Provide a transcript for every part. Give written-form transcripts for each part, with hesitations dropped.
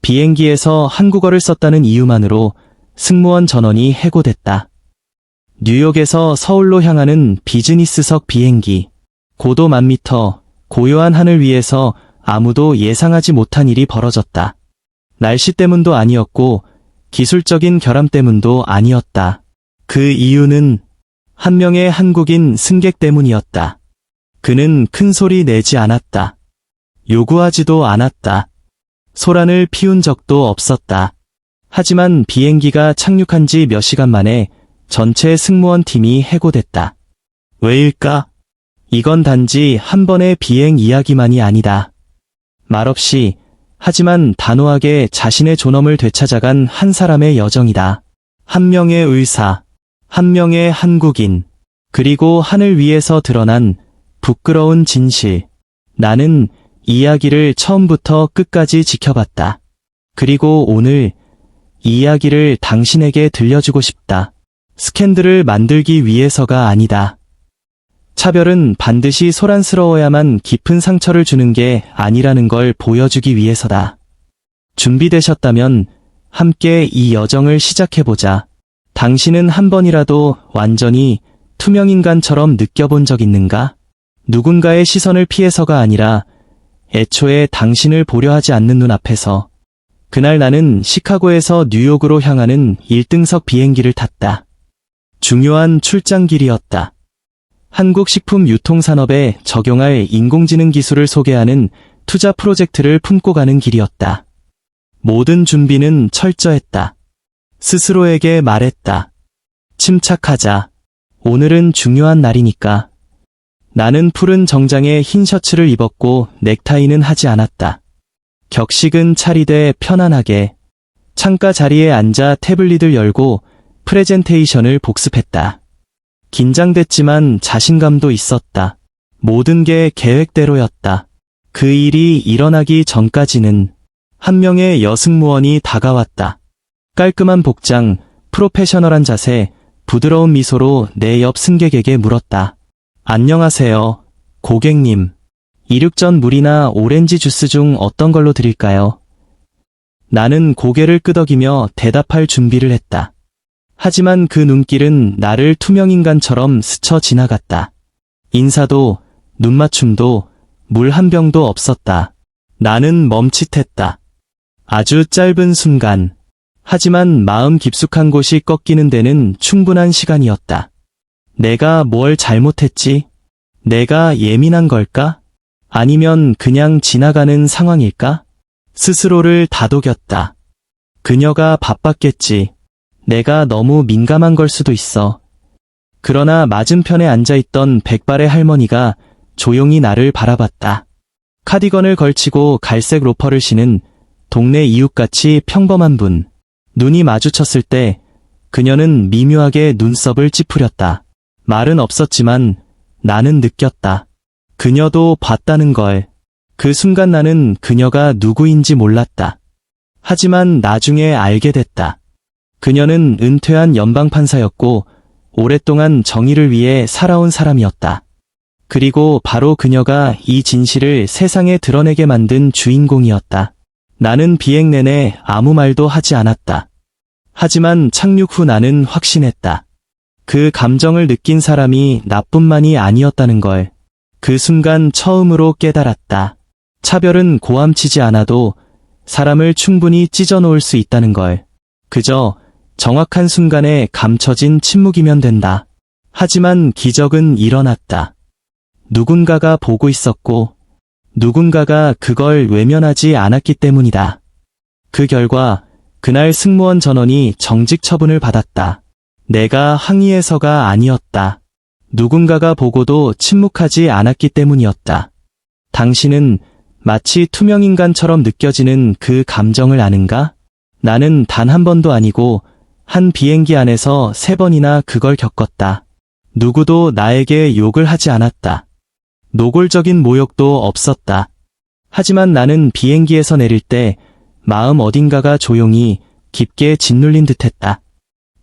비행기에서 한국어를 썼다는 이유만으로 승무원 전원이 해고됐다. 뉴욕에서 서울로 향하는 비즈니스석 비행기. 고도 10,000m, 고요한 하늘 위에서 아무도 예상하지 못한 일이 벌어졌다. 날씨 때문도 아니었고 기술적인 결함 때문도 아니었다. 그 이유는 한 명의 한국인 승객 때문이었다. 그는 큰 소리 내지 않았다. 요구하지도 않았다. 소란을 피운 적도 없었다. 하지만 비행기가 착륙한 지 몇 시간 만에 전체 승무원 팀이 해고됐다. 왜일까? 이건 단지 한 번의 비행 이야기만이 아니다. 말없이 하지만 단호하게 자신의 존엄을 되찾아간 한 사람의 여정이다. 한 명의 의사, 한 명의 한국인, 그리고 하늘 위에서 드러난 부끄러운 진실. 나는 이야기를 처음부터 끝까지 지켜봤다. 그리고 오늘 이 이야기를 당신에게 들려주고 싶다. 스캔들을 만들기 위해서가 아니다. 차별은 반드시 소란스러워야만 깊은 상처를 주는 게 아니라는 걸 보여주기 위해서다. 준비되셨다면 함께 이 여정을 시작해보자. 당신은 한 번이라도 완전히 투명인간처럼 느껴본 적 있는가? 누군가의 시선을 피해서가 아니라 애초에 당신을 보려 하지 않는 눈앞에서. 그날 나는 시카고에서 뉴욕으로 향하는 1등석 비행기를 탔다. 중요한 출장길이었다. 한국 식품 유통산업에 적용할 인공지능 기술을 소개하는 투자 프로젝트를 품고 가는 길이었다. 모든 준비는 철저했다. 스스로에게 말했다. 침착하자. 오늘은 중요한 날이니까. 나는 푸른 정장에 흰 셔츠를 입었고 넥타이는 하지 않았다. 격식은 차리되 편안하게. 창가 자리에 앉아 태블릿을 열고 프레젠테이션을 복습했다. 긴장됐지만 자신감도 있었다. 모든 게 계획대로였다. 그 일이 일어나기 전까지는 한 명의 여승무원이 다가왔다. 깔끔한 복장, 프로페셔널한 자세, 부드러운 미소로 내 옆 승객에게 물었다. 안녕하세요, 고객님. 이륙전 물이나 오렌지 주스 중 어떤 걸로 드릴까요? 나는 고개를 끄덕이며 대답할 준비를 했다. 하지만 그 눈길은 나를 투명인간처럼 스쳐 지나갔다. 인사도, 눈맞춤도, 물 한 병도 없었다. 나는 멈칫했다. 아주 짧은 순간. 하지만 마음 깊숙한 곳이 꺾이는 데는 충분한 시간이었다. 내가 뭘 잘못했지? 내가 예민한 걸까? 아니면 그냥 지나가는 상황일까? 스스로를 다독였다. 그녀가 바빴겠지. 내가 너무 민감한 걸 수도 있어. 그러나 맞은편에 앉아있던 백발의 할머니가 조용히 나를 바라봤다. 카디건을 걸치고 갈색 로퍼를 신은 동네 이웃같이 평범한 분. 눈이 마주쳤을 때 그녀는 미묘하게 눈썹을 찌푸렸다. 말은 없었지만 나는 느꼈다. 그녀도 봤다는 걸. 그 순간 나는 그녀가 누구인지 몰랐다. 하지만 나중에 알게 됐다. 그녀는 은퇴한 연방판사였고 오랫동안 정의를 위해 살아온 사람이었다. 그리고 바로 그녀가 이 진실을 세상에 드러내게 만든 주인공이었다. 나는 비행 내내 아무 말도 하지 않았다. 하지만 착륙 후 나는 확신했다. 그 감정을 느낀 사람이 나뿐만이 아니었다는 걸. 그 순간 처음으로 깨달았다. 차별은 고함치지 않아도 사람을 충분히 찢어놓을 수 있다는 걸. 그저 정확한 순간에 감춰진 침묵이면 된다. 하지만 기적은 일어났다. 누군가가 보고 있었고 누군가가 그걸 외면하지 않았기 때문이다. 그 결과 그날 승무원 전원이 정직 처분을 받았다. 내가 항의해서가 아니었다. 누군가가 보고도 침묵하지 않았기 때문이었다. 당신은 마치 투명인간처럼 느껴지는 그 감정을 아는가? 나는 단 한 번도 아니고 한 비행기 안에서 3번이나 그걸 겪었다. 누구도 나에게 욕을 하지 않았다. 노골적인 모욕도 없었다. 하지만 나는 비행기에서 내릴 때 마음 어딘가가 조용히 깊게 짓눌린 듯했다.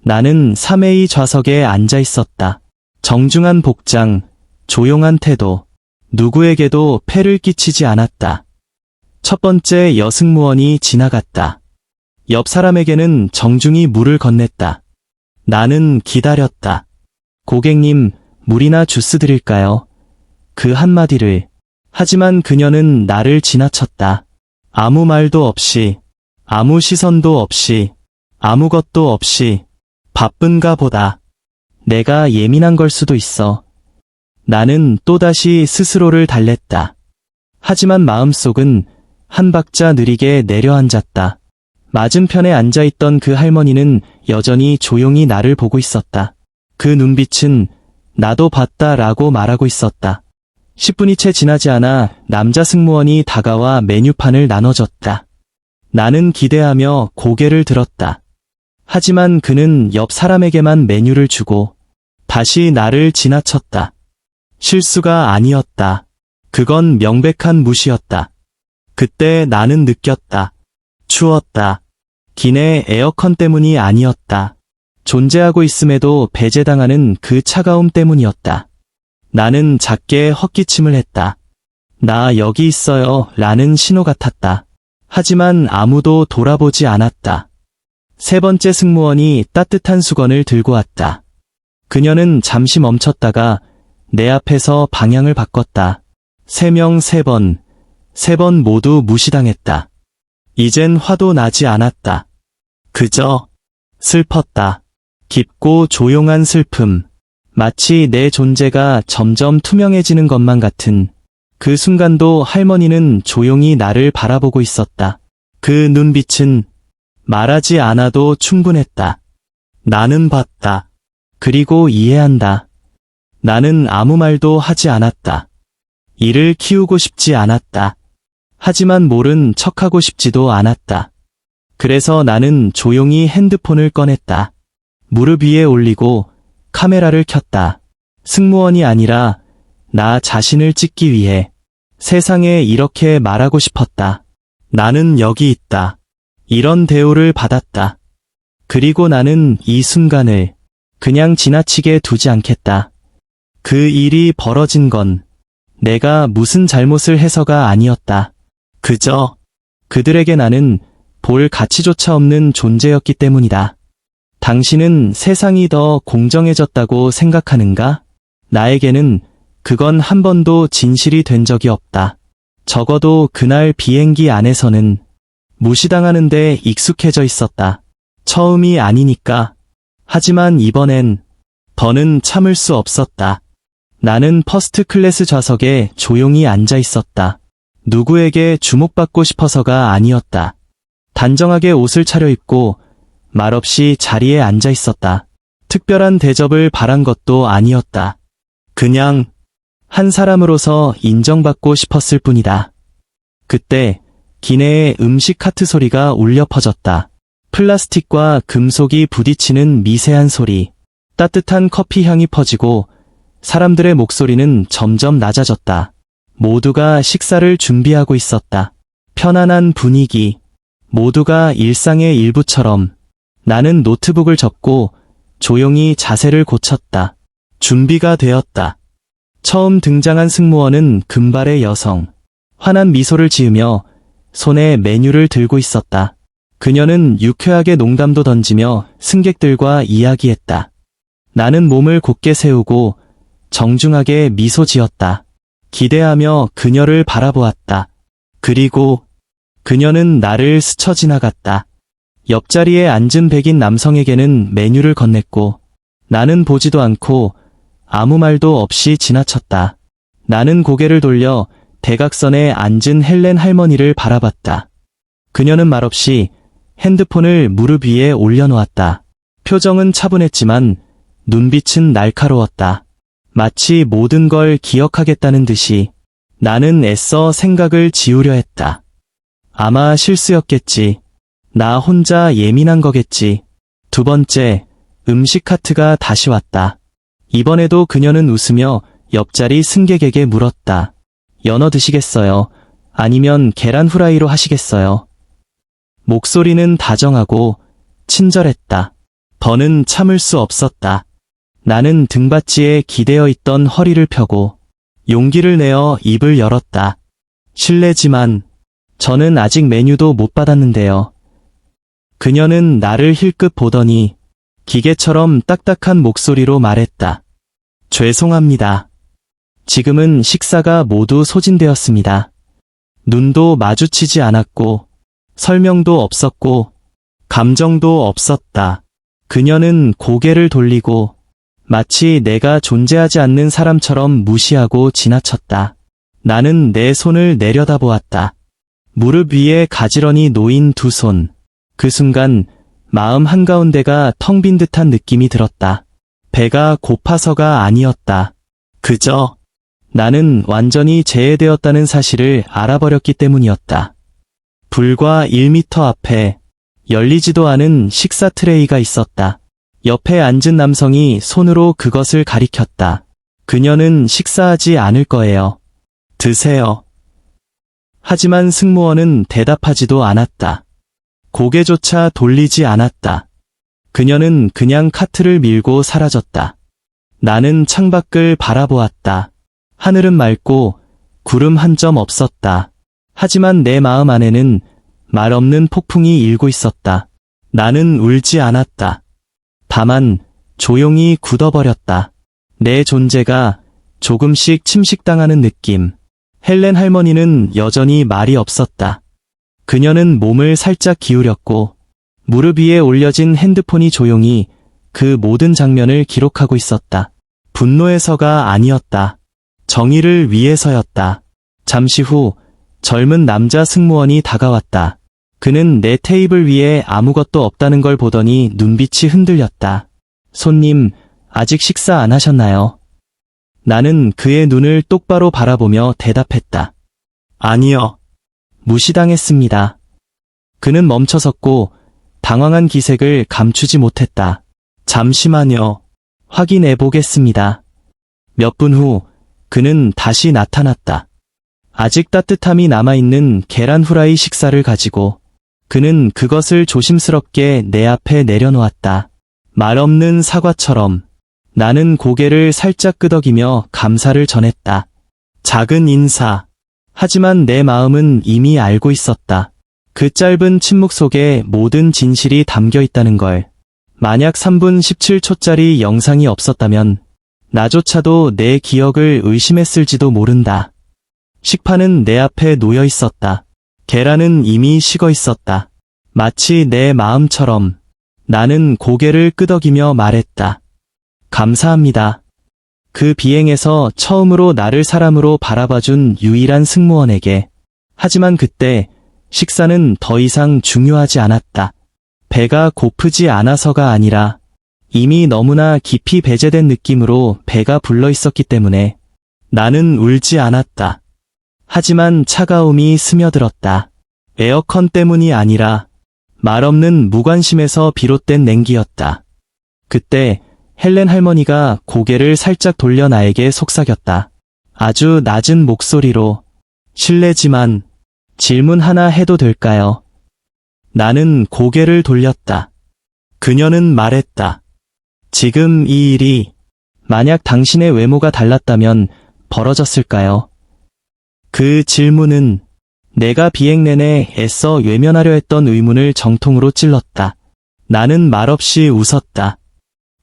나는 3A 좌석에 앉아 있었다. 정중한 복장, 조용한 태도, 누구에게도 폐를 끼치지 않았다. 첫 번째 여승무원이 지나갔다. 옆 사람에게는 정중히 물을 건넸다. 나는 기다렸다. 고객님, 물이나 주스 드릴까요? 그 한마디를. 하지만 그녀는 나를 지나쳤다. 아무 말도 없이, 아무 시선도 없이, 아무것도 없이. 바쁜가 보다. 내가 예민한 걸 수도 있어. 나는 또다시 스스로를 달랬다. 하지만 마음속은 한 박자 느리게 내려앉았다. 맞은편에 앉아있던 그 할머니는 여전히 조용히 나를 보고 있었다. 그 눈빛은 나도 봤다라고 말하고 있었다. 10분이 채 지나지 않아 남자 승무원이 다가와 메뉴판을 나눠줬다. 나는 기대하며 고개를 들었다. 하지만 그는 옆 사람에게만 메뉴를 주고 다시 나를 지나쳤다. 실수가 아니었다. 그건 명백한 무시였다. 그때 나는 느꼈다. 추웠다. 기내 에어컨 때문이 아니었다. 존재하고 있음에도 배제당하는 그 차가움 때문이었다. 나는 작게 헛기침을 했다. 나 여기 있어요 라는 신호 같았다. 하지만 아무도 돌아보지 않았다. 세 번째 승무원이 따뜻한 수건을 들고 왔다. 그녀는 잠시 멈췄다가 내 앞에서 방향을 바꿨다. 3명 3번, 3번 모두 무시당했다. 이젠 화도 나지 않았다. 그저 슬펐다. 깊고 조용한 슬픔. 마치 내 존재가 점점 투명해지는 것만 같은. 그 순간도 할머니는 조용히 나를 바라보고 있었다. 그 눈빛은 말하지 않아도 충분했다. 나는 봤다. 그리고 이해한다. 나는 아무 말도 하지 않았다. 이를 키우고 싶지 않았다. 하지만 모른 척하고 싶지도 않았다. 그래서 나는 조용히 핸드폰을 꺼냈다. 무릎 위에 올리고 카메라를 켰다. 승무원이 아니라 나 자신을 찍기 위해. 세상에 이렇게 말하고 싶었다. 나는 여기 있다. 이런 대우를 받았다. 그리고 나는 이 순간을 그냥 지나치게 두지 않겠다. 그 일이 벌어진 건 내가 무슨 잘못을 해서가 아니었다. 그저 그들에게 나는 볼 가치조차 없는 존재였기 때문이다. 당신은 세상이 더 공정해졌다고 생각하는가? 나에게는 그건 한 번도 진실이 된 적이 없다. 적어도 그날 비행기 안에서는 무시당하는데 익숙해져 있었다. 처음이 아니니까. 하지만 이번엔 더는 참을 수 없었다. 나는 퍼스트 클래스 좌석에 조용히 앉아 있었다. 누구에게 주목받고 싶어서가 아니었다. 단정하게 옷을 차려입고 말없이 자리에 앉아 있었다. 특별한 대접을 바란 것도 아니었다. 그냥 한 사람으로서 인정받고 싶었을 뿐이다. 그때 기내에 음식 카트 소리가 울려 퍼졌다. 플라스틱과 금속이 부딪히는 미세한 소리. 따뜻한 커피 향이 퍼지고 사람들의 목소리는 점점 낮아졌다. 모두가 식사를 준비하고 있었다. 편안한 분위기. 모두가 일상의 일부처럼. 나는 노트북을 접고 조용히 자세를 고쳤다. 준비가 되었다. 처음 등장한 승무원은 금발의 여성. 환한 미소를 지으며 손에 메뉴를 들고 있었다. 그녀는 유쾌하게 농담도 던지며 승객들과 이야기했다. 나는 몸을 곧게 세우고 정중하게 미소 지었다. 기대하며 그녀를 바라보았다. 그리고 그녀는 나를 스쳐 지나갔다. 옆자리에 앉은 백인 남성에게는 메뉴를 건넸고 나는 보지도 않고 아무 말도 없이 지나쳤다. 나는 고개를 돌려 대각선에 앉은 헬렌 할머니를 바라봤다. 그녀는 말없이 핸드폰을 무릎 위에 올려놓았다. 표정은 차분했지만 눈빛은 날카로웠다. 마치 모든 걸 기억하겠다는 듯이. 나는 애써 생각을 지우려 했다. 아마 실수였겠지. 나 혼자 예민한 거겠지. 두 번째, 음식 카트가 다시 왔다. 이번에도 그녀는 웃으며 옆자리 승객에게 물었다. 연어 드시겠어요? 아니면 계란 후라이로 하시겠어요? 목소리는 다정하고 친절했다. 더는 참을 수 없었다. 나는 등받이에 기대어 있던 허리를 펴고 용기를 내어 입을 열었다. 실례지만 저는 아직 메뉴도 못 받았는데요. 그녀는 나를 힐끗 보더니 기계처럼 딱딱한 목소리로 말했다. 죄송합니다. 지금은 식사가 모두 소진되었습니다. 눈도 마주치지 않았고 설명도 없었고 감정도 없었다. 그녀는 고개를 돌리고 마치 내가 존재하지 않는 사람처럼 무시하고 지나쳤다. 나는 내 손을 내려다보았다. 무릎 위에 가지런히 놓인 두 손. 그 순간 마음 한가운데가 텅 빈 듯한 느낌이 들었다. 배가 고파서가 아니었다. 그저 나는 완전히 제해되었다는 사실을 알아버렸기 때문이었다. 불과 1미터 앞에 열리지도 않은 식사 트레이가 있었다. 옆에 앉은 남성이 손으로 그것을 가리켰다. 그녀는 식사하지 않을 거예요. 드세요. 하지만 승무원은 대답하지도 않았다. 고개조차 돌리지 않았다. 그녀는 그냥 카트를 밀고 사라졌다. 나는 창밖을 바라보았다. 하늘은 맑고 구름 한 점 없었다. 하지만 내 마음 안에는 말 없는 폭풍이 일고 있었다. 나는 울지 않았다. 다만 조용히 굳어버렸다. 내 존재가 조금씩 침식당하는 느낌. 헬렌 할머니는 여전히 말이 없었다. 그녀는 몸을 살짝 기울였고 무릎 위에 올려진 핸드폰이 조용히 그 모든 장면을 기록하고 있었다. 분노해서가 아니었다. 정의를 위해서였다. 잠시 후 젊은 남자 승무원이 다가왔다. 그는 내 테이블 위에 아무것도 없다는 걸 보더니 눈빛이 흔들렸다. 손님, 아직 식사 안 하셨나요? 나는 그의 눈을 똑바로 바라보며 대답했다. 아니요. 무시당했습니다. 그는 멈춰섰고 당황한 기색을 감추지 못했다. 잠시만요. 확인해 보겠습니다. 몇 분 후 그는 다시 나타났다. 아직 따뜻함이 남아있는 계란 후라이 식사를 가지고 그는 그것을 조심스럽게 내 앞에 내려놓았다. 말 없는 사과처럼. 나는 고개를 살짝 끄덕이며 감사를 전했다. 작은 인사. 하지만 내 마음은 이미 알고 있었다. 그 짧은 침묵 속에 모든 진실이 담겨 있다는 걸. 만약 3분 17초짜리 영상이 없었다면 나조차도 내 기억을 의심했을지도 모른다. 식판은 내 앞에 놓여 있었다. 계란은 이미 식어 있었다. 마치 내 마음처럼. 나는 고개를 끄덕이며 말했다. 감사합니다. 그 비행에서 처음으로 나를 사람으로 바라봐준 유일한 승무원에게. 하지만 그때 식사는 더 이상 중요하지 않았다. 배가 고프지 않아서가 아니라 이미 너무나 깊이 배제된 느낌으로 배가 불러 있었기 때문에 나는 울지 않았다. 하지만 차가움이 스며들었다. 에어컨 때문이 아니라 말 없는 무관심에서 비롯된 냉기였다. 그때 헬렌 할머니가 고개를 살짝 돌려 나에게 속삭였다. 아주 낮은 목소리로 실례지만 질문 하나 해도 될까요? 나는 고개를 돌렸다. 그녀는 말했다. 지금 이 일이 만약 당신의 외모가 달랐다면 벌어졌을까요? 그 질문은 내가 비행 내내 애써 외면하려 했던 의문을 정통으로 찔렀다. 나는 말없이 웃었다.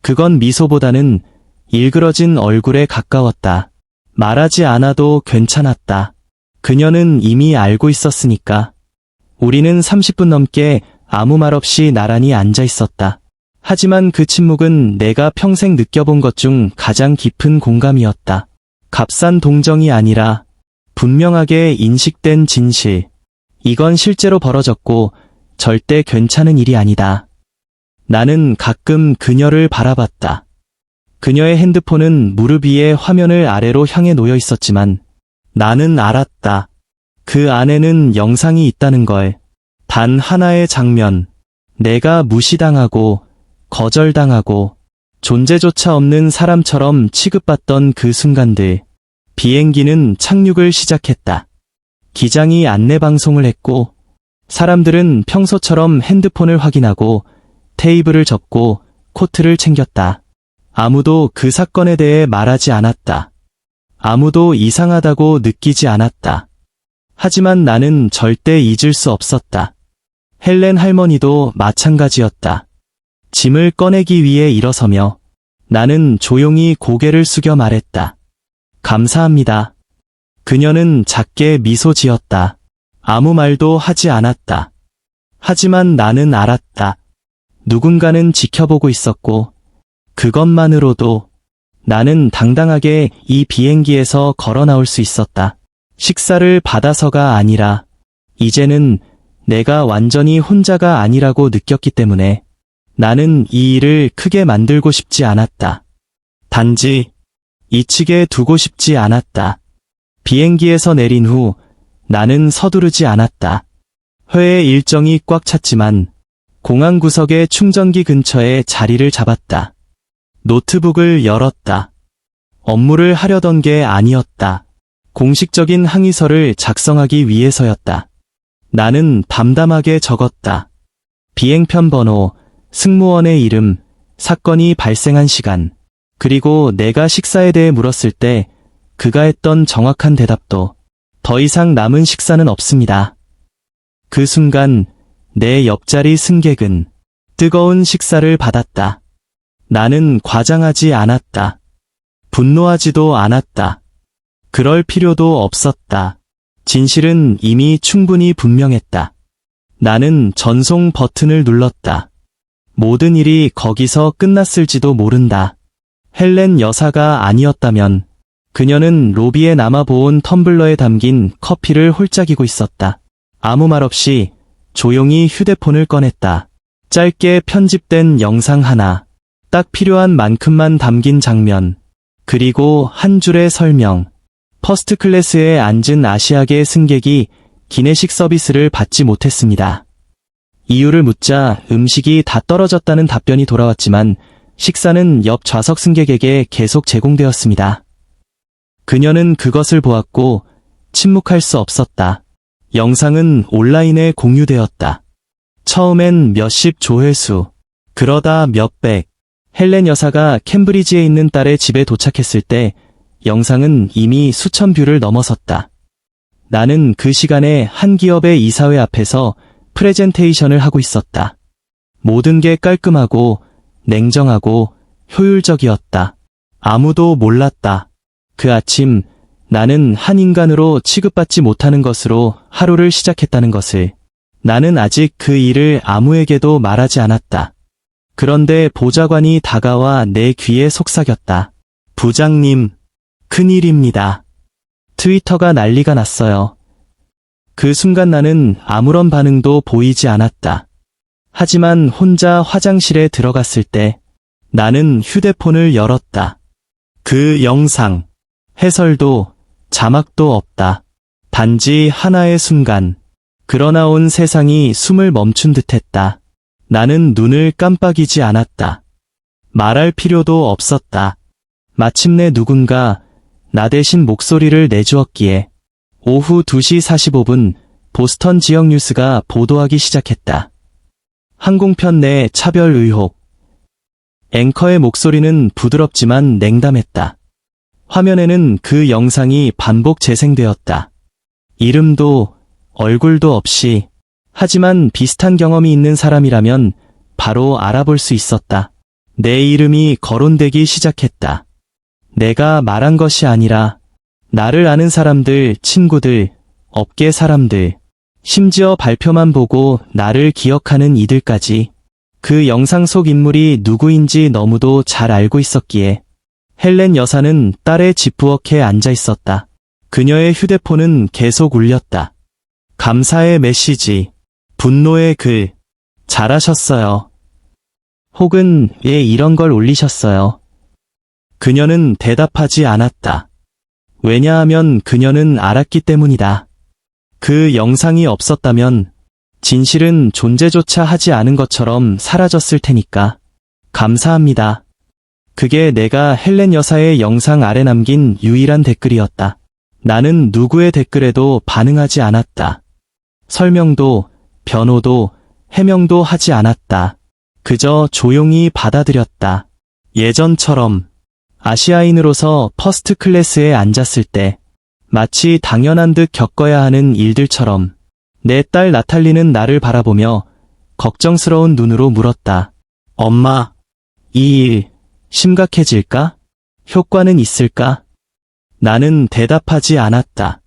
그건 미소보다는 일그러진 얼굴에 가까웠다. 말하지 않아도 괜찮았다. 그녀는 이미 알고 있었으니까. 우리는 30분 넘게 아무 말 없이 나란히 앉아 있었다. 하지만 그 침묵은 내가 평생 느껴본 것 중 가장 깊은 공감이었다. 값싼 동정이 아니라 분명하게 인식된 진실. 이건 실제로 벌어졌고 절대 괜찮은 일이 아니다. 나는 가끔 그녀를 바라봤다. 그녀의 핸드폰은 무릎 위에 화면을 아래로 향해 놓여 있었지만 나는 알았다. 그 안에는 영상이 있다는 걸. 단 하나의 장면. 내가 무시당하고 거절당하고 존재조차 없는 사람처럼 취급받던 그 순간들. 비행기는 착륙을 시작했다. 기장이 안내방송을 했고 사람들은 평소처럼 핸드폰을 확인하고 테이블을 접고 코트를 챙겼다. 아무도 그 사건에 대해 말하지 않았다. 아무도 이상하다고 느끼지 않았다. 하지만 나는 절대 잊을 수 없었다. 헬렌 할머니도 마찬가지였다. 짐을 꺼내기 위해 일어서며 나는 조용히 고개를 숙여 말했다. 감사합니다. 그녀는 작게 미소 지었다. 아무 말도 하지 않았다. 하지만 나는 알았다. 누군가는 지켜보고 있었고 그것만으로도 나는 당당하게 이 비행기에서 걸어 나올 수 있었다. 식사를 받아서가 아니라 이제는 내가 완전히 혼자가 아니라고 느꼈기 때문에 나는 이 일을 크게 만들고 싶지 않았다. 단지 이치게 두고 싶지 않았다. 비행기에서 내린 후 나는 서두르지 않았다. 회의 일정이 꽉 찼지만 공항 구석의 충전기 근처에 자리를 잡았다. 노트북을 열었다. 업무를 하려던 게 아니었다. 공식적인 항의서를 작성하기 위해서였다. 나는 담담하게 적었다. 비행편 번호, 승무원의 이름, 사건이 발생한 시간, 그리고 내가 식사에 대해 물었을 때 그가 했던 정확한 대답도 더 이상 남은 식사는 없습니다. 그 순간 내 옆자리 승객은 뜨거운 식사를 받았다. 나는 과장하지 않았다. 분노하지도 않았다. 그럴 필요도 없었다. 진실은 이미 충분히 분명했다. 나는 전송 버튼을 눌렀다. 모든 일이 거기서 끝났을지도 모른다. 헬렌 여사가 아니었다면 그녀는 로비에 남아보온 텀블러에 담긴 커피를 홀짝이고 있었다. 아무 말 없이 조용히 휴대폰을 꺼냈다. 짧게 편집된 영상 하나, 딱 필요한 만큼만 담긴 장면, 그리고 한 줄의 설명. 퍼스트 클래스에 앉은 아시아계 승객이 기내식 서비스를 받지 못했습니다. 이유를 묻자 음식이 다 떨어졌다는 답변이 돌아왔지만 식사는 옆 좌석 승객에게 계속 제공되었습니다. 그녀는 그것을 보았고 침묵할 수 없었다. 영상은 온라인에 공유되었다. 처음엔 몇십 조회수, 그러다 몇백. 헬렌 여사가 캠브리지에 있는 딸의 집에 도착했을 때 영상은 이미 수천 뷰를 넘어섰다. 나는 그 시간에 한 기업의 이사회 앞에서 프레젠테이션을 하고 있었다. 모든 게 깔끔하고 냉정하고 효율적이었다. 아무도 몰랐다. 그 아침 나는 한 인간으로 취급받지 못하는 것으로 하루를 시작했다는 것을. 나는 아직 그 일을 아무에게도 말하지 않았다. 그런데 보좌관이 다가와 내 귀에 속삭였다. 부장님, 큰일입니다. 트위터가 난리가 났어요. 그 순간 나는 아무런 반응도 보이지 않았다. 하지만 혼자 화장실에 들어갔을 때 나는 휴대폰을 열었다. 그 영상, 해설도 자막도 없다. 단지 하나의 순간, 그러나 온 세상이 숨을 멈춘 듯했다. 나는 눈을 깜빡이지 않았다. 말할 필요도 없었다. 마침내 누군가 나 대신 목소리를 내주었기에 오후 2시 45분 보스턴 지역 뉴스가 보도하기 시작했다. 항공편 내 차별 의혹. 앵커의 목소리는 부드럽지만 냉담했다. 화면에는 그 영상이 반복 재생되었다. 이름도 얼굴도 없이. 하지만 비슷한 경험이 있는 사람이라면 바로 알아볼 수 있었다. 내 이름이 거론되기 시작했다. 내가 말한 것이 아니라 나를 아는 사람들, 친구들, 업계 사람들, 심지어 발표만 보고 나를 기억하는 이들까지. 그 영상 속 인물이 누구인지 너무도 잘 알고 있었기에 헬렌 여사는 딸의 집부엌에 앉아 있었다. 그녀의 휴대폰은 계속 울렸다. 감사의 메시지, 분노의 글, 잘하셨어요. 혹은 왜 이런 걸 올리셨어요. 그녀는 대답하지 않았다. 왜냐하면 그녀는 알았기 때문이다. 그 영상이 없었다면 진실은 존재조차 하지 않은 것처럼 사라졌을 테니까. 감사합니다. 그게 내가 헬렌 여사의 영상 아래 남긴 유일한 댓글이었다. 나는 누구의 댓글에도 반응하지 않았다. 설명도, 변호도, 해명도 하지 않았다. 그저 조용히 받아들였다. 예전처럼 아시아인으로서 퍼스트 클래스에 앉았을 때 마치 당연한 듯 겪어야 하는 일들처럼. 내 딸 나탈리는 나를 바라보며 걱정스러운 눈으로 물었다. 엄마, 이 일 심각해질까? 효과는 있을까? 나는 대답하지 않았다.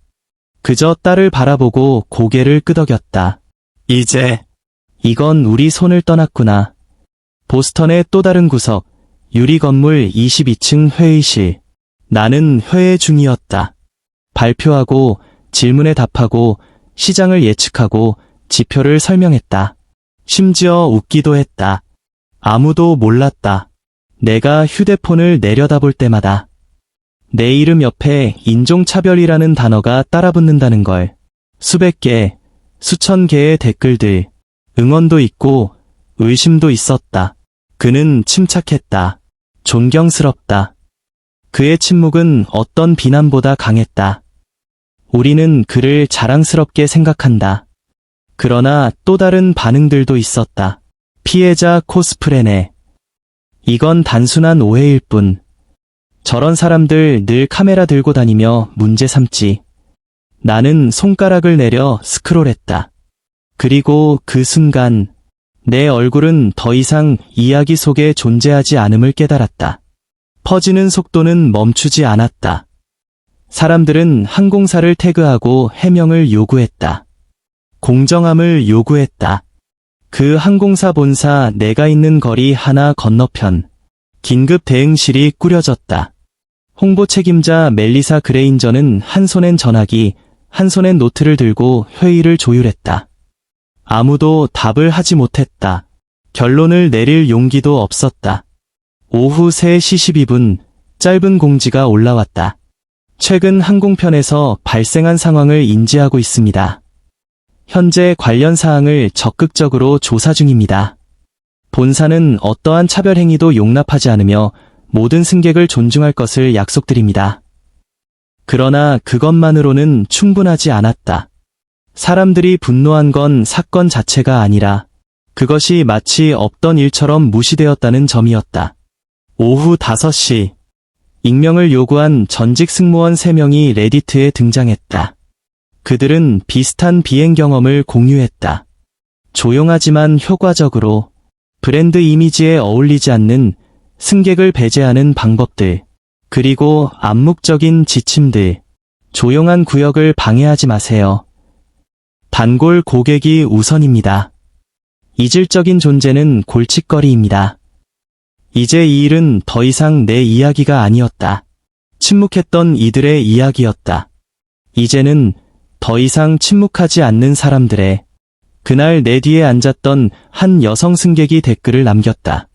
그저 딸을 바라보고 고개를 끄덕였다. 이제 이건 우리 손을 떠났구나. 보스턴의 또 다른 구석, 유리 건물 22층 회의실. 나는 회의 중이었다. 발표하고 질문에 답하고 시장을 예측하고 지표를 설명했다. 심지어 웃기도 했다. 아무도 몰랐다. 내가 휴대폰을 내려다볼 때마다 내 이름 옆에 인종차별이라는 단어가 따라붙는다는 걸. 수백 개, 수천 개의 댓글들, 응원도 있고 의심도 있었다. 그는 침착했다. 존경스럽다. 그의 침묵은 어떤 비난보다 강했다. 우리는 그를 자랑스럽게 생각한다. 그러나 또 다른 반응들도 있었다. 피해자 코스프레네. 이건 단순한 오해일 뿐. 저런 사람들 늘 카메라 들고 다니며 문제 삼지. 나는 손가락을 내려 스크롤했다. 그리고 그 순간 내 얼굴은 더 이상 이야기 속에 존재하지 않음을 깨달았다. 퍼지는 속도는 멈추지 않았다. 사람들은 항공사를 태그하고 해명을 요구했다. 공정함을 요구했다. 그 항공사 본사 내가 있는 거리 하나 건너편 긴급 대응실이 꾸려졌다. 홍보 책임자 멜리사 그레인저는 한 손엔 전화기, 한 손엔 노트를 들고 회의를 조율했다. 아무도 답을 하지 못했다. 결론을 내릴 용기도 없었다. 오후 3시 12분, 짧은 공지가 올라왔다. 최근 항공편에서 발생한 상황을 인지하고 있습니다. 현재 관련 사항을 적극적으로 조사 중입니다. 본사는 어떠한 차별 행위도 용납하지 않으며 모든 승객을 존중할 것을 약속드립니다. 그러나 그것만으로는 충분하지 않았다. 사람들이 분노한 건 사건 자체가 아니라 그것이 마치 없던 일처럼 무시되었다는 점이었다. 오후 5시, 익명을 요구한 전직 승무원 3명이 레디트에 등장했다. 그들은 비슷한 비행 경험을 공유했다. 조용하지만 효과적으로 브랜드 이미지에 어울리지 않는 승객을 배제하는 방법들, 그리고 암묵적인 지침들. 조용한 구역을 방해하지 마세요. 단골 고객이 우선입니다. 이질적인 존재는 골칫거리입니다. 이제 이 일은 더 이상 내 이야기가 아니었다. 침묵했던 이들의 이야기였다. 이제는 더 이상 침묵하지 않는 사람들의. 그날 내 뒤에 앉았던 한 여성 승객이 댓글을 남겼다.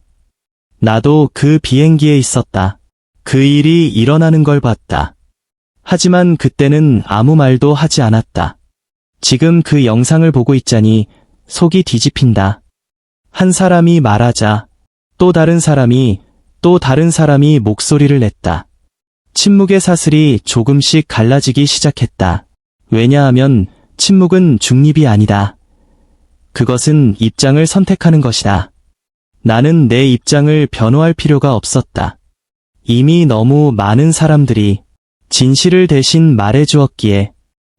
나도 그 비행기에 있었다. 그 일이 일어나는 걸 봤다. 하지만 그때는 아무 말도 하지 않았다. 지금 그 영상을 보고 있자니 속이 뒤집힌다. 한 사람이 말하자 또 다른 사람이 목소리를 냈다. 침묵의 사슬이 조금씩 갈라지기 시작했다. 왜냐하면 침묵은 중립이 아니다. 그것은 입장을 선택하는 것이다. 나는 내 입장을 변호할 필요가 없었다. 이미 너무 많은 사람들이 진실을 대신 말해주었기에.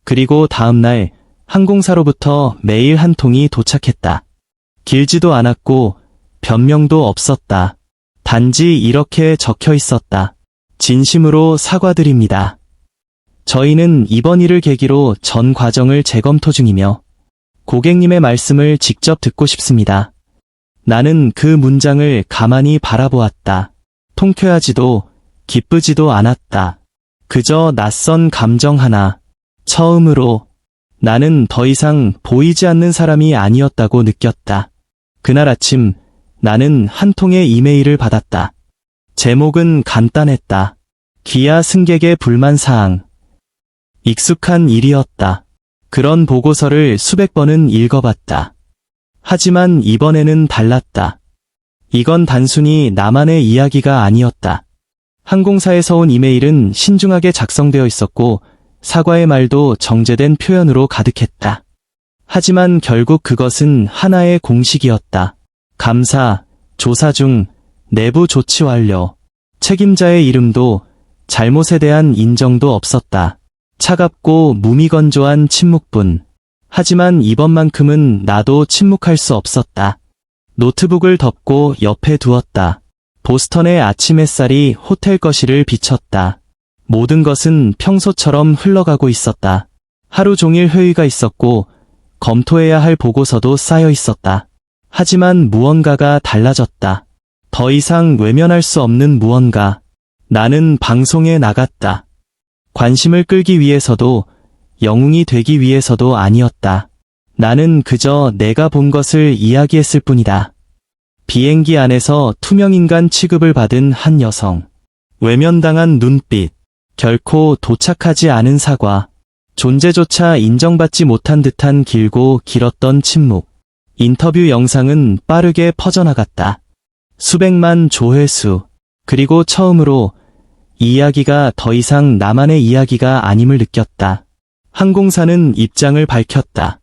그리고 다음 날 항공사로부터 메일 한 통이 도착했다. 길지도 않았고 변명도 없었다. 단지 이렇게 적혀 있었다. 진심으로 사과드립니다. 저희는 이번 일을 계기로 전 과정을 재검토 중이며 고객님의 말씀을 직접 듣고 싶습니다. 나는 그 문장을 가만히 바라보았다. 통쾌하지도 기쁘지도 않았다. 그저 낯선 감정 하나. 처음으로 나는 더 이상 보이지 않는 사람이 아니었다고 느꼈다. 그날 아침 나는 한 통의 이메일을 받았다. 제목은 간단했다. 기아 승객의 불만사항. 익숙한 일이었다. 그런 보고서를 수백 번은 읽어봤다. 하지만 이번에는 달랐다. 이건 단순히 나만의 이야기가 아니었다. 항공사에서 온 이메일은 신중하게 작성되어 있었고 사과의 말도 정제된 표현으로 가득했다. 하지만 결국 그것은 하나의 공식이었다. 감사, 조사 중, 내부 조치 완료. 책임자의 이름도 잘못에 대한 인정도 없었다. 차갑고 무미건조한 침묵뿐. 하지만 이번만큼은 나도 침묵할 수 없었다. 노트북을 덮고 옆에 두었다. 보스턴의 아침 햇살이 호텔 거실을 비쳤다. 모든 것은 평소처럼 흘러가고 있었다. 하루 종일 회의가 있었고 검토해야 할 보고서도 쌓여 있었다. 하지만 무언가가 달라졌다. 더 이상 외면할 수 없는 무언가. 나는 방송에 나갔다. 관심을 끌기 위해서도 영웅이 되기 위해서도 아니었다. 나는 그저 내가 본 것을 이야기했을 뿐이다. 비행기 안에서 투명인간 취급을 받은 한 여성. 외면당한 눈빛. 결코 도착하지 않은 사과. 존재조차 인정받지 못한 듯한 길고 길었던 침묵. 인터뷰 영상은 빠르게 퍼져나갔다. 수백만 조회수. 그리고 처음으로 이 이야기가 더 이상 나만의 이야기가 아님을 느꼈다. 항공사는 입장을 밝혔다.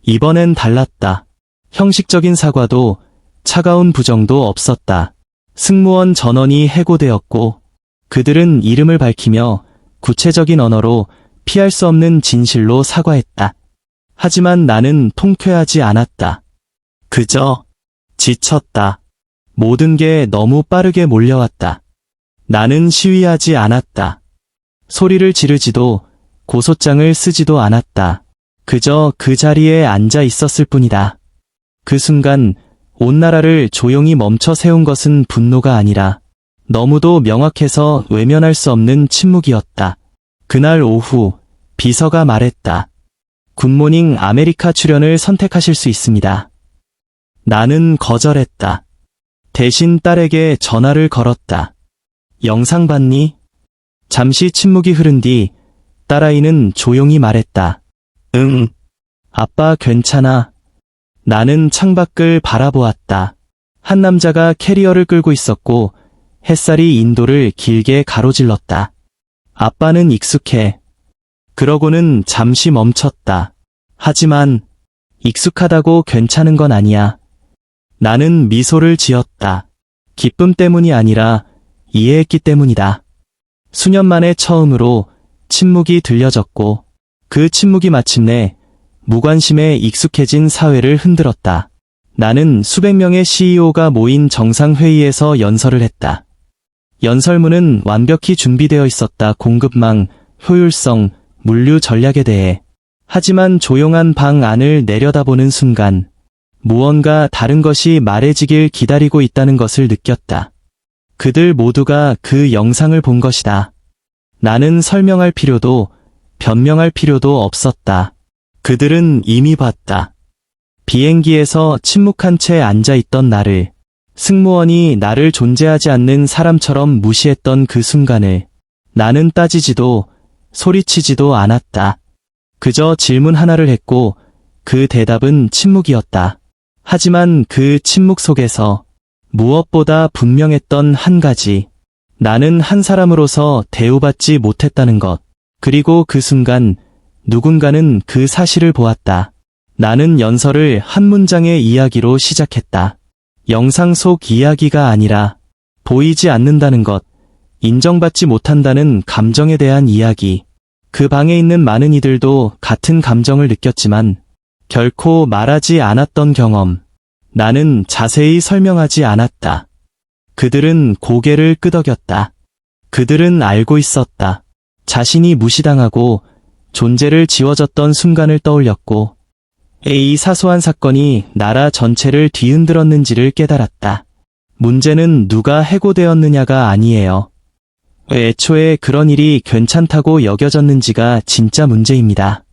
이번엔 달랐다. 형식적인 사과도 차가운 부정도 없었다. 승무원 전원이 해고되었고 그들은 이름을 밝히며 구체적인 언어로 피할 수 없는 진실로 사과했다. 하지만 나는 통쾌하지 않았다. 그저 지쳤다. 모든 게 너무 빠르게 몰려왔다. 나는 시위하지 않았다. 소리를 지르지도 고소장을 쓰지도 않았다. 그저 그 자리에 앉아 있었을 뿐이다. 그 순간 온 나라를 조용히 멈춰 세운 것은 분노가 아니라 너무도 명확해서 외면할 수 없는 침묵이었다. 그날 오후 비서가 말했다. 굿모닝 아메리카 출연을 선택하실 수 있습니다. 나는 거절했다. 대신 딸에게 전화를 걸었다. 영상 봤니? 잠시 침묵이 흐른 뒤 딸아이는 조용히 말했다. 응. 아빠 괜찮아. 나는 창밖을 바라보았다. 한 남자가 캐리어를 끌고 있었고 햇살이 인도를 길게 가로질렀다. 아빠는 익숙해. 그러고는 잠시 멈췄다. 하지만 익숙하다고 괜찮은 건 아니야. 나는 미소를 지었다. 기쁨 때문이 아니라 이해했기 때문이다. 수년 만에 처음으로 침묵이 들려졌고 그 침묵이 마침내 무관심에 익숙해진 사회를 흔들었다. 나는 수백 명의 CEO가 모인 정상회의에서 연설을 했다. 연설문은 완벽히 준비되어 있었다. 공급망, 효율성, 물류 전략에 대해. 하지만 조용한 방 안을 내려다보는 순간 무언가 다른 것이 말해지길 기다리고 있다는 것을 느꼈다. 그들 모두가 그 영상을 본 것이다. 나는 설명할 필요도 변명할 필요도 없었다. 그들은 이미 봤다. 비행기에서 침묵한 채 앉아있던 나를, 승무원이 나를 존재하지 않는 사람처럼 무시했던 그 순간을 나는 따지지도 소리치지도 않았다. 그저 질문 하나를 했고 그 대답은 침묵이었다. 하지만 그 침묵 속에서 무엇보다 분명했던 한 가지. 나는 한 사람으로서 대우받지 못했다는 것. 그리고 그 순간 누군가는 그 사실을 보았다. 나는 연설을 한 문장의 이야기로 시작했다. 영상 속 이야기가 아니라 보이지 않는다는 것, 인정받지 못한다는 감정에 대한 이야기. 그 방에 있는 많은 이들도 같은 감정을 느꼈지만 결코 말하지 않았던 경험. 나는 자세히 설명하지 않았다. 그들은 고개를 끄덕였다. 그들은 알고 있었다. 자신이 무시당하고 존재를 지워졌던 순간을 떠올렸고 이 사소한 사건이 나라 전체를 뒤흔들었는지를 깨달았다. 문제는 누가 해고되었느냐가 아니에요. 애초에 그런 일이 괜찮다고 여겨졌는지가 진짜 문제입니다.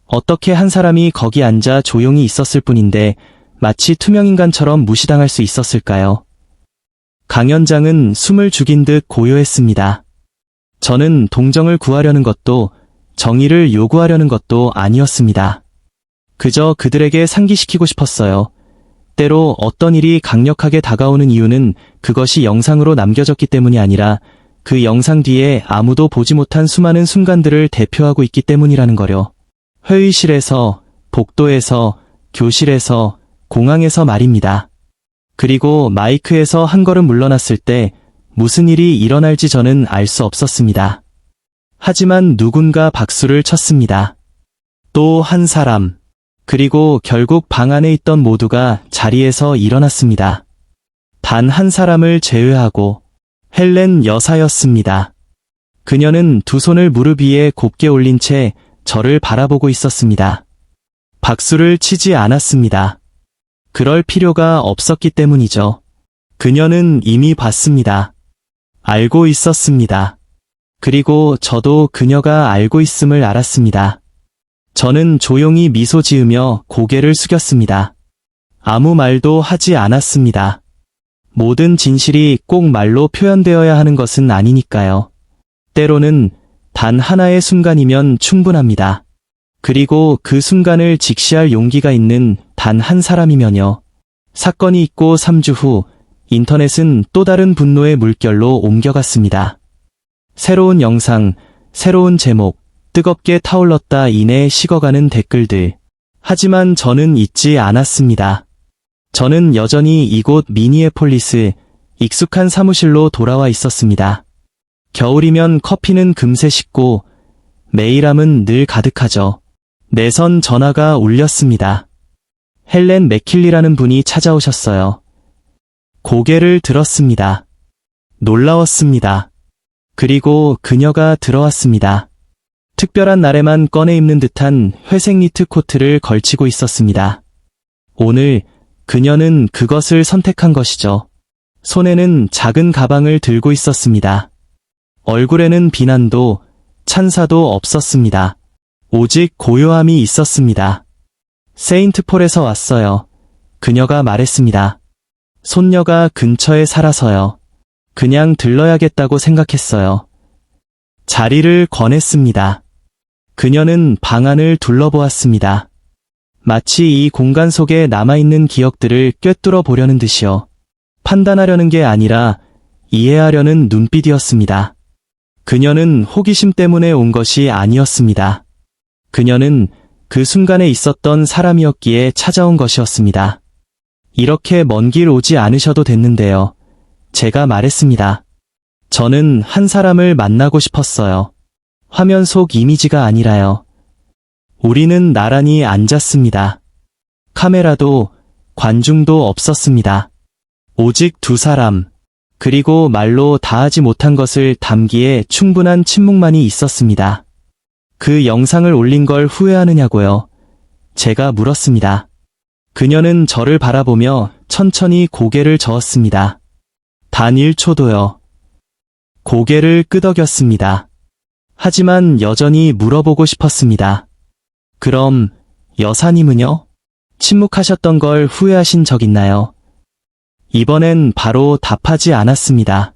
어떻게 한 사람이 거기 앉아 조용히 있었을 뿐인데 마치 투명인간처럼 무시당할 수 있었을까요? 강연장은 숨을 죽인 듯 고요했습니다. 저는 동정을 구하려는 것도 정의를 요구하려는 것도 아니었습니다. 그저 그들에게 상기시키고 싶었어요. 때로 어떤 일이 강력하게 다가오는 이유는 그것이 영상으로 남겨졌기 때문이 아니라 그 영상 뒤에 아무도 보지 못한 수많은 순간들을 대표하고 있기 때문이라는 거요. 회의실에서, 복도에서, 교실에서, 공항에서 말입니다. 그리고 마이크에서 한 걸음 물러났을 때 무슨 일이 일어날지 저는 알 수 없었습니다. 하지만 누군가 박수를 쳤습니다. 또 한 사람. 그리고 결국 방 안에 있던 모두가 자리에서 일어났습니다. 단 한 사람을 제외하고 헬렌 여사였습니다. 그녀는 두 손을 무릎 위에 곱게 올린 채 저를 바라보고 있었습니다. 박수를 치지 않았습니다. 그럴 필요가 없었기 때문이죠. 그녀는 이미 봤습니다. 알고 있었습니다. 그리고 저도 그녀가 알고 있음을 알았습니다. 저는 조용히 미소 지으며 고개를 숙였습니다. 아무 말도 하지 않았습니다. 모든 진실이 꼭 말로 표현되어야 하는 것은 아니니까요. 때로는 단 하나의 순간이면 충분합니다. 그리고 그 순간을 직시할 용기가 있는 단 한 사람이면요. 사건이 있고 3주 후 인터넷은 또 다른 분노의 물결로 옮겨갔습니다. 새로운 영상, 새로운 제목, 뜨겁게 타올랐다 이내 식어가는 댓글들. 하지만 저는 잊지 않았습니다. 저는 여전히 이곳 미니애폴리스, 익숙한 사무실로 돌아와 있었습니다. 겨울이면 커피는 금세 식고 메일함은 늘 가득하죠. 내선 전화가 울렸습니다. 헬렌 맥킬리라는 분이 찾아오셨어요. 고개를 들었습니다. 놀라웠습니다. 그리고 그녀가 들어왔습니다. 특별한 날에만 꺼내 입는 듯한 회색 니트 코트를 걸치고 있었습니다. 오늘 그녀는 그것을 선택한 것이죠. 손에는 작은 가방을 들고 있었습니다. 얼굴에는 비난도 찬사도 없었습니다. 오직 고요함이 있었습니다. 세인트폴에서 왔어요. 그녀가 말했습니다. 손녀가 근처에 살아서요. 그냥 들러야겠다고 생각했어요. 자리를 권했습니다. 그녀는 방 안을 둘러보았습니다. 마치 이 공간 속에 남아있는 기억들을 꿰뚫어 보려는 듯이요. 판단하려는 게 아니라 이해하려는 눈빛이었습니다. 그녀는 호기심 때문에 온 것이 아니었습니다. 그녀는 그 순간에 있었던 사람이었기에 찾아온 것이었습니다. 이렇게 먼 길 오지 않으셔도 됐는데요. 제가 말했습니다. 저는 한 사람을 만나고 싶었어요. 화면 속 이미지가 아니라요. 우리는 나란히 앉았습니다. 카메라도 관중도 없었습니다. 오직 두 사람, 그리고 말로 다하지 못한 것을 담기에 충분한 침묵만이 있었습니다. 그 영상을 올린 걸 후회하느냐고요? 제가 물었습니다. 그녀는 저를 바라보며 천천히 고개를 저었습니다. 단 1초도요. 고개를 끄덕였습니다. 하지만 여전히 물어보고 싶었습니다. 그럼 여사님은요? 침묵하셨던 걸 후회하신 적 있나요? 이번엔 바로 답하지 않았습니다.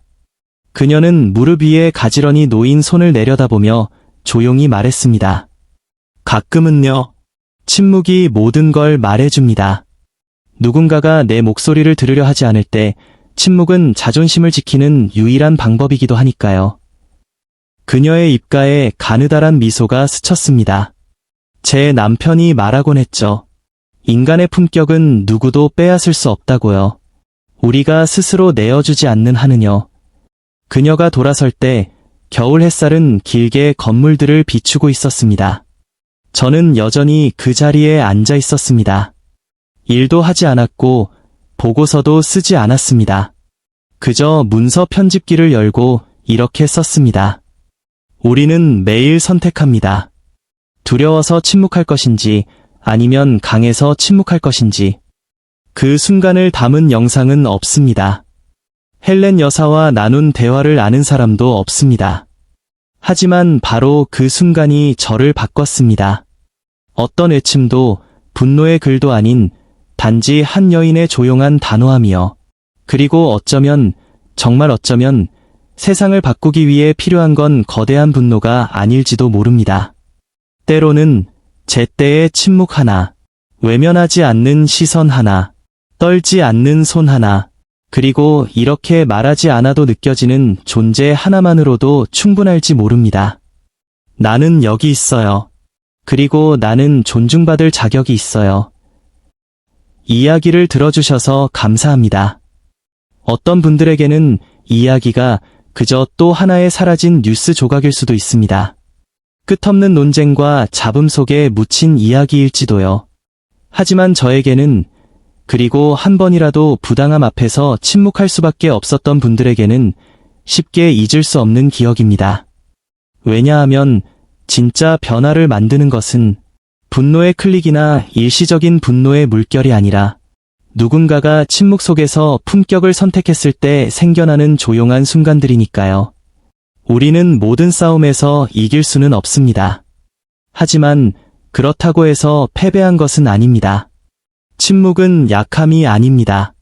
그녀는 무릎 위에 가지런히 놓인 손을 내려다보며 조용히 말했습니다. 가끔은요. 침묵이 모든 걸 말해줍니다. 누군가가 내 목소리를 들으려 하지 않을 때 침묵은 자존심을 지키는 유일한 방법이기도 하니까요. 그녀의 입가에 가느다란 미소가 스쳤습니다. 제 남편이 말하곤 했죠. 인간의 품격은 누구도 빼앗을 수 없다고요. 우리가 스스로 내어주지 않는 한은요. 그녀가 돌아설 때 겨울 햇살은 길게 건물들을 비추고 있었습니다. 저는 여전히 그 자리에 앉아 있었습니다. 일도 하지 않았고 보고서도 쓰지 않았습니다. 그저 문서 편집기를 열고 이렇게 썼습니다. 우리는 매일 선택합니다. 두려워서 침묵할 것인지 아니면 강해서 침묵할 것인지. 그 순간을 담은 영상은 없습니다. 헬렌 여사와 나눈 대화를 아는 사람도 없습니다. 하지만 바로 그 순간이 저를 바꿨습니다. 어떤 외침도 분노의 글도 아닌 단지 한 여인의 조용한 단호함이요. 그리고 어쩌면, 정말 어쩌면 세상을 바꾸기 위해 필요한 건 거대한 분노가 아닐지도 모릅니다. 때로는 제때의 침묵 하나, 외면하지 않는 시선 하나, 떨지 않는 손 하나, 그리고 이렇게 말하지 않아도 느껴지는 존재 하나만으로도 충분할지 모릅니다. 나는 여기 있어요. 그리고 나는 존중받을 자격이 있어요. 이야기를 들어주셔서 감사합니다. 어떤 분들에게는 이야기가 그저 또 하나의 사라진 뉴스 조각일 수도 있습니다. 끝없는 논쟁과 잡음 속에 묻힌 이야기일지도요. 하지만 저에게는, 그리고 한 번이라도 부당함 앞에서 침묵할 수밖에 없었던 분들에게는 쉽게 잊을 수 없는 기억입니다. 왜냐하면 진짜 변화를 만드는 것은 분노의 클릭이나 일시적인 분노의 물결이 아니라 누군가가 침묵 속에서 품격을 선택했을 때 생겨나는 조용한 순간들이니까요. 우리는 모든 싸움에서 이길 수는 없습니다. 하지만 그렇다고 해서 패배한 것은 아닙니다. 침묵은 약함이 아닙니다.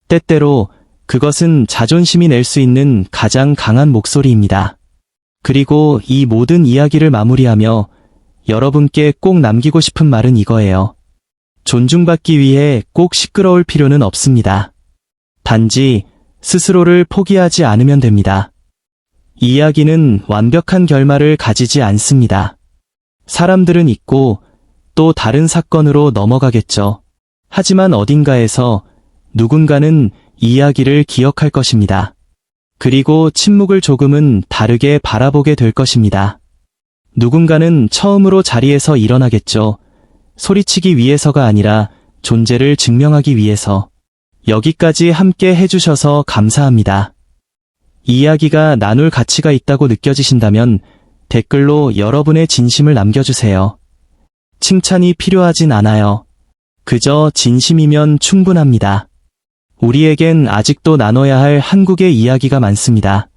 때때로 그것은 자존심이 낼 수 있는 가장 강한 목소리입니다. 그리고 이 모든 이야기를 마무리하며 여러분께 꼭 남기고 싶은 말은 이거예요. 존중받기 위해 꼭 시끄러울 필요는 없습니다. 단지 스스로를 포기하지 않으면 됩니다. 이야기는 완벽한 결말을 가지지 않습니다. 사람들은 있고 또 다른 사건으로 넘어가겠죠. 하지만 어딘가에서 누군가는 이야기를 기억할 것입니다. 그리고 침묵을 조금은 다르게 바라보게 될 것입니다. 누군가는 처음으로 자리에서 일어나겠죠. 소리치기 위해서가 아니라 존재를 증명하기 위해서. 여기까지 함께 해주셔서 감사합니다. 이야기가 나눌 가치가 있다고 느껴지신다면 댓글로 여러분의 진심을 남겨주세요. 칭찬이 필요하진 않아요. 그저 진심이면 충분합니다. 우리에겐 아직도 나눠야 할 한국의 이야기가 많습니다.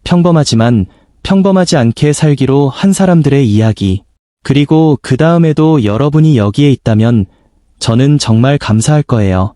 평범하지만 평범하지 않게 살기로 한 사람들의 이야기. 그리고 그 다음에도 여러분이 여기에 있다면 저는 정말 감사할 거예요.